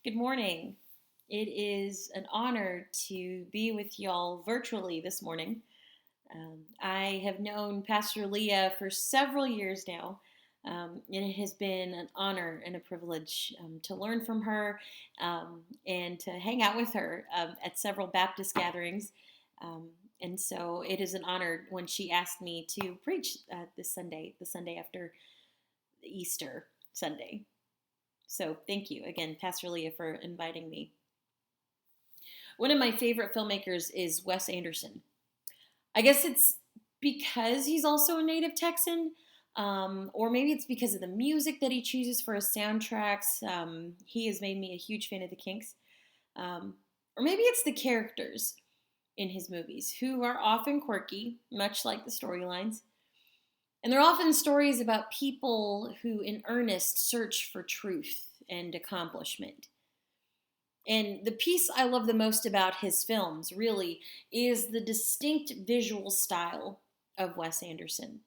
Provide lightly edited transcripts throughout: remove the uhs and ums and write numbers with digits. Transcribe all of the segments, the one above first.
Good morning. It is an honor to be with y'all virtually this morning. I have known Pastor Leah for several years now, and it has been an honor and a privilege to learn from her and to hang out with her at several Baptist gatherings. Um, and so it is an honor when she asked me to preach this Sunday, the Sunday after Easter Sunday. So thank you again, Pastor Leah, for inviting me. One of my favorite filmmakers is Wes Anderson. I guess it's because he's also a native Texan, or maybe it's because of the music that he chooses for his soundtracks. He has made me a huge fan of the Kinks. Um, or maybe it's the characters in his movies, who are often quirky, much like the storylines. And they're often stories about people who, in earnest, search for truth and accomplishment. And the piece I love the most about his films, really, is the distinct visual style of Wes Anderson.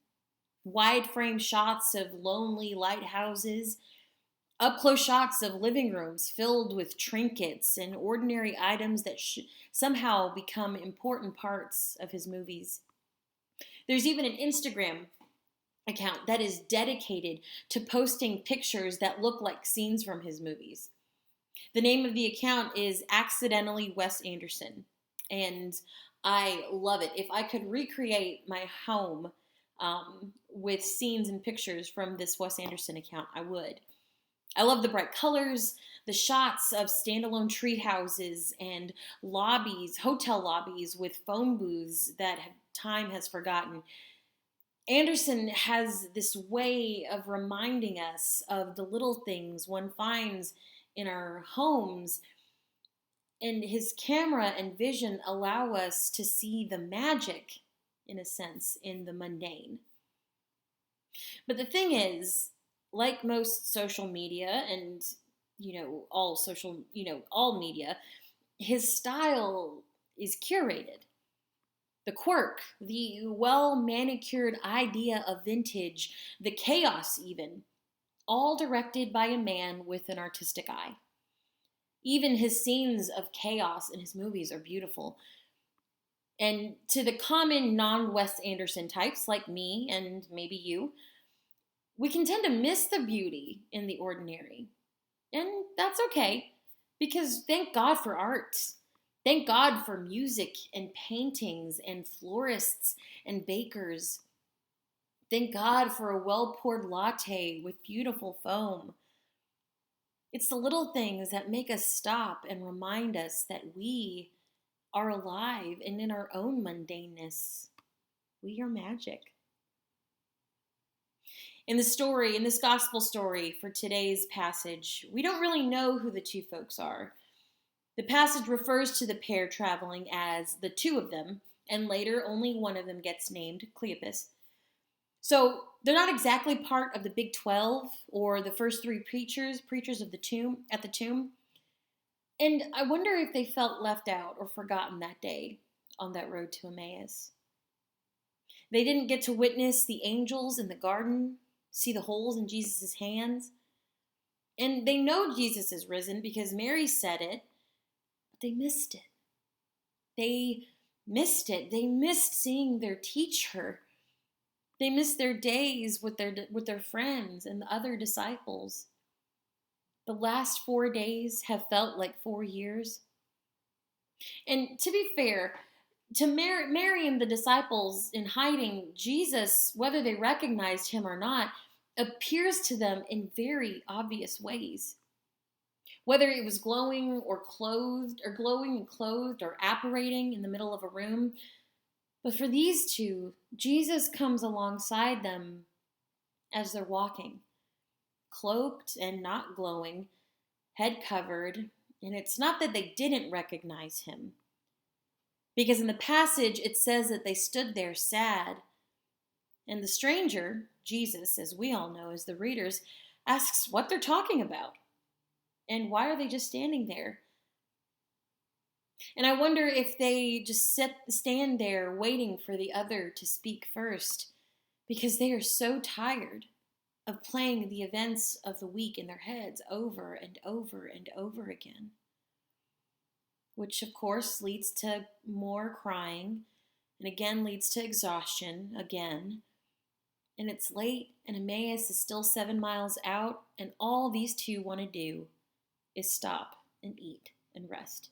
Wide frame shots of lonely lighthouses, up close shots of living rooms filled with trinkets and ordinary items that somehow become important parts of his movies. There's even an Instagram account that is dedicated to posting pictures that look like scenes from his movies. The name of the account is Accidentally Wes Anderson, and I love it. If I could recreate my home with scenes and pictures from this Wes Anderson account, I would. I love the bright colors, the shots of standalone tree houses and lobbies, hotel lobbies with phone booths that time has forgotten. Anderson has this way of reminding us of the little things one finds in our homes, and his camera and vision allow us to see the magic, in a sense, in the mundane. But the thing is, like most social media and all media, his style is curated. The quirk, the well manicured idea of vintage, the chaos, even, all directed by a man with an artistic eye. Even his scenes of chaos in his movies are beautiful. And to the common non Wes Anderson types like me and maybe you, we can tend to miss the beauty in the ordinary. And that's okay, because thank God for art. Thank God for music and paintings and florists and bakers. Thank God for a well poured latte with beautiful foam. It's the little things that make us stop and remind us that we are alive, and in our own mundaneness, we are magic. In this gospel story for today's passage, we don't really know who the two folks are. The passage refers to the pair traveling as the two of them, and later only one of them gets named, Cleopas. So they're not exactly part of the Big 12 or the first three preachers of the tomb at the tomb. And I wonder if they felt left out or forgotten that day on that road to Emmaus. They didn't get to witness the angels in the garden, see the holes in Jesus' hands. And they know Jesus is risen because Mary said it, but they missed it. They missed it. They missed seeing their teacher. They missed their days with their friends and the other disciples. The last 4 days have felt like 4 years. And to be fair, to Mary and the disciples in hiding, Jesus, whether they recognized him or not, appears to them in very obvious ways. Whether it was glowing and clothed or apparating in the middle of a room. But for these two, Jesus comes alongside them as they're walking, cloaked and not glowing, head covered, and it's not that they didn't recognize him. Because in the passage, it says that they stood there sad. And the stranger, Jesus, as we all know as the readers, asks what they're talking about. And why are they just standing there? And I wonder if they just stand there waiting for the other to speak first, because they are so tired of playing the events of the week in their heads over and over and over again, which of course leads to more crying and again leads to exhaustion again. And it's late and Emmaus is still 7 miles out, and all these two want to do is stop and eat and rest.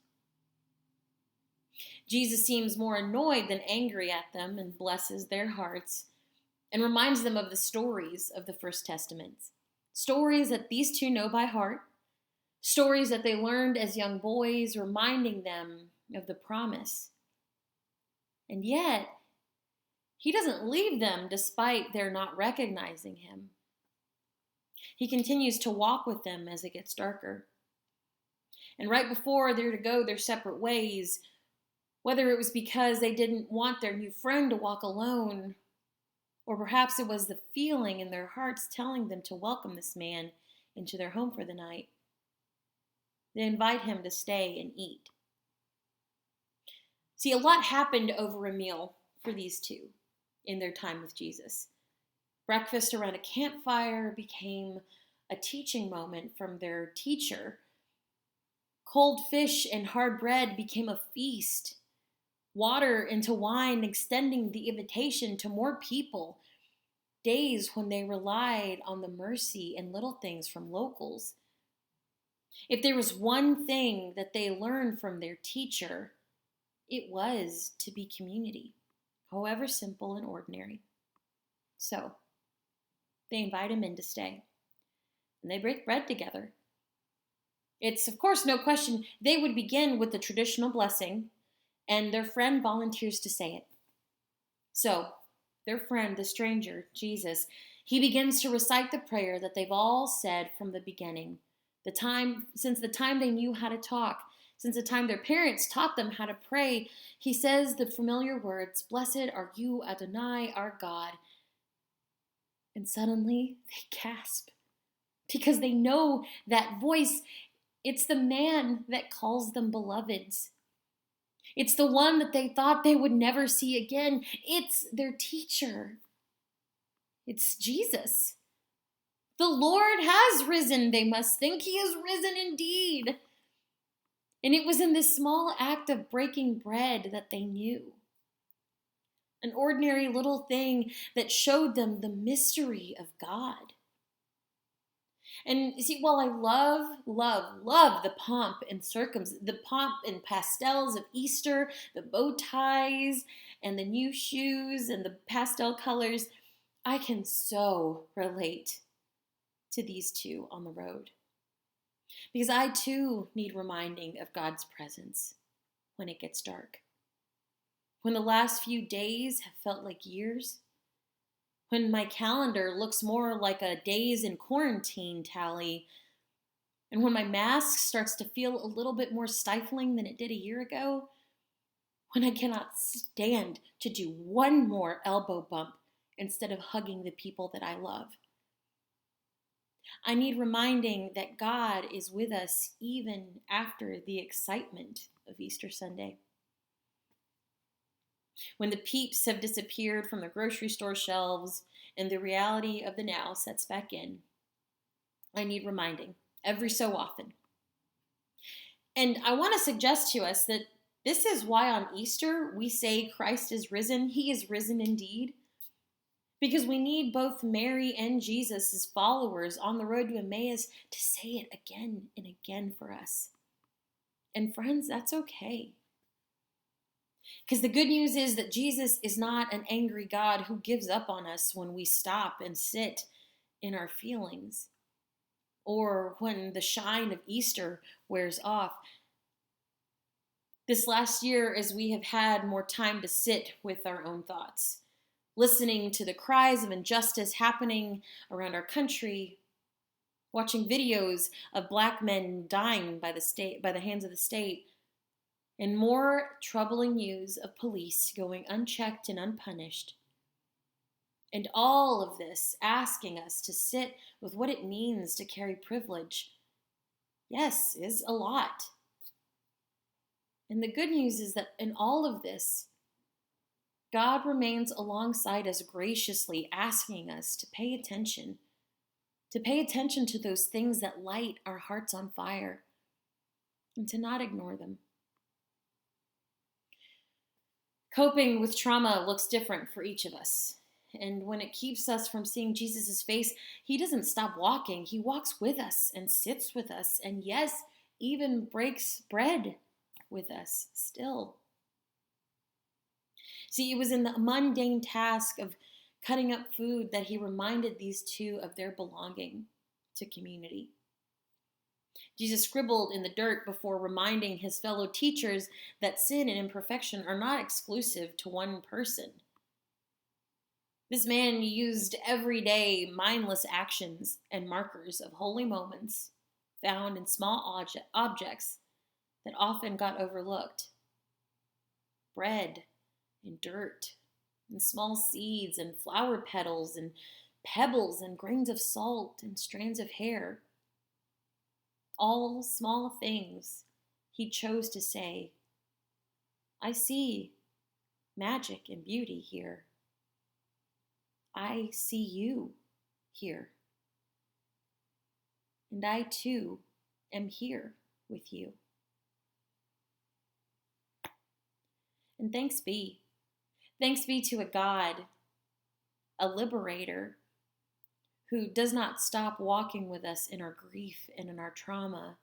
Jesus seems more annoyed than angry at them and blesses their hearts and reminds them of the stories of the First Testament. Stories that these two know by heart, stories that they learned as young boys, reminding them of the promise. And yet, he doesn't leave them despite their not recognizing him. He continues to walk with them as it gets darker. And right before they're to go their separate ways, whether it was because they didn't want their new friend to walk alone, or perhaps it was the feeling in their hearts telling them to welcome this man into their home for the night, they invite him to stay and eat. See, a lot happened over a meal for these two in their time with Jesus. Breakfast around a campfire became a teaching moment from their teacher. Cold fish and hard bread became a feast. Water into wine, extending the invitation to more people. Days when they relied on the mercy and little things from locals. If there was one thing that they learned from their teacher, it was to be community, however simple and ordinary. So, they invite him in to stay, and they break bread together. It's, of course, no question they would begin with the traditional blessing, and their friend volunteers to say it. So, their friend, the stranger, Jesus, he begins to recite the prayer that they've all said from the beginning, since the time they knew how to talk, since the time their parents taught them how to pray. He says the familiar words, "Blessed are you, Adonai, our God." And suddenly they gasp because they know that voice. It's the man that calls them beloveds. It's the one that they thought they would never see again. It's their teacher. It's Jesus. The Lord has risen, they must think. He is risen indeed. And it was in this small act of breaking bread that they knew. An ordinary little thing that showed them the mystery of God. And you see, while I love the pomp and pastels of Easter, the bow ties and the new shoes and the pastel colors, I can so relate to these two on the road. Because I too need reminding of God's presence when it gets dark. When the last few days have felt like years. When my calendar looks more like a days in quarantine tally, and when my mask starts to feel a little bit more stifling than it did a year ago, when I cannot stand to do one more elbow bump instead of hugging the people that I love. I need reminding that God is with us even after the excitement of Easter Sunday. When the peeps have disappeared from the grocery store shelves and the reality of the now sets back in, I need reminding every so often. And I want to suggest to us that this is why on Easter we say Christ is risen. He is risen indeed. Because we need both Mary and Jesus' followers on the road to Emmaus to say it again and again for us. And friends, that's okay. Because the good news is that Jesus is not an angry God who gives up on us when we stop and sit in our feelings, or when the shine of Easter wears off. This last year, as we have had more time to sit with our own thoughts, listening to the cries of injustice happening around our country, watching videos of Black men dying by the hands of the state, and more troubling news of police going unchecked and unpunished. And all of this asking us to sit with what it means to carry privilege, yes, is a lot. And the good news is that in all of this, God remains alongside us graciously, asking us to pay attention to pay attention to those things that light our hearts on fire, and to not ignore them. Coping with trauma looks different for each of us. And when it keeps us from seeing Jesus' face, he doesn't stop walking. He walks with us and sits with us, and yes, even breaks bread with us still. See, it was in the mundane task of cutting up food that he reminded these two of their belonging to community. Jesus scribbled in the dirt before reminding his fellow teachers that sin and imperfection are not exclusive to one person. This man used everyday, mindless actions and markers of holy moments found in small objects that often got overlooked. Bread and dirt and small seeds and flower petals and pebbles and grains of salt and strands of hair. All small things he chose to say, I see magic and beauty here. I see you here. And I too am here with you. And thanks be. Thanks be to a God, a liberator, who does not stop walking with us in our grief and in our trauma,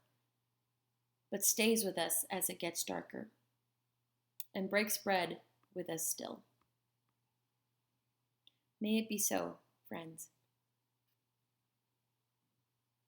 but stays with us as it gets darker and breaks bread with us still. May it be so, friends.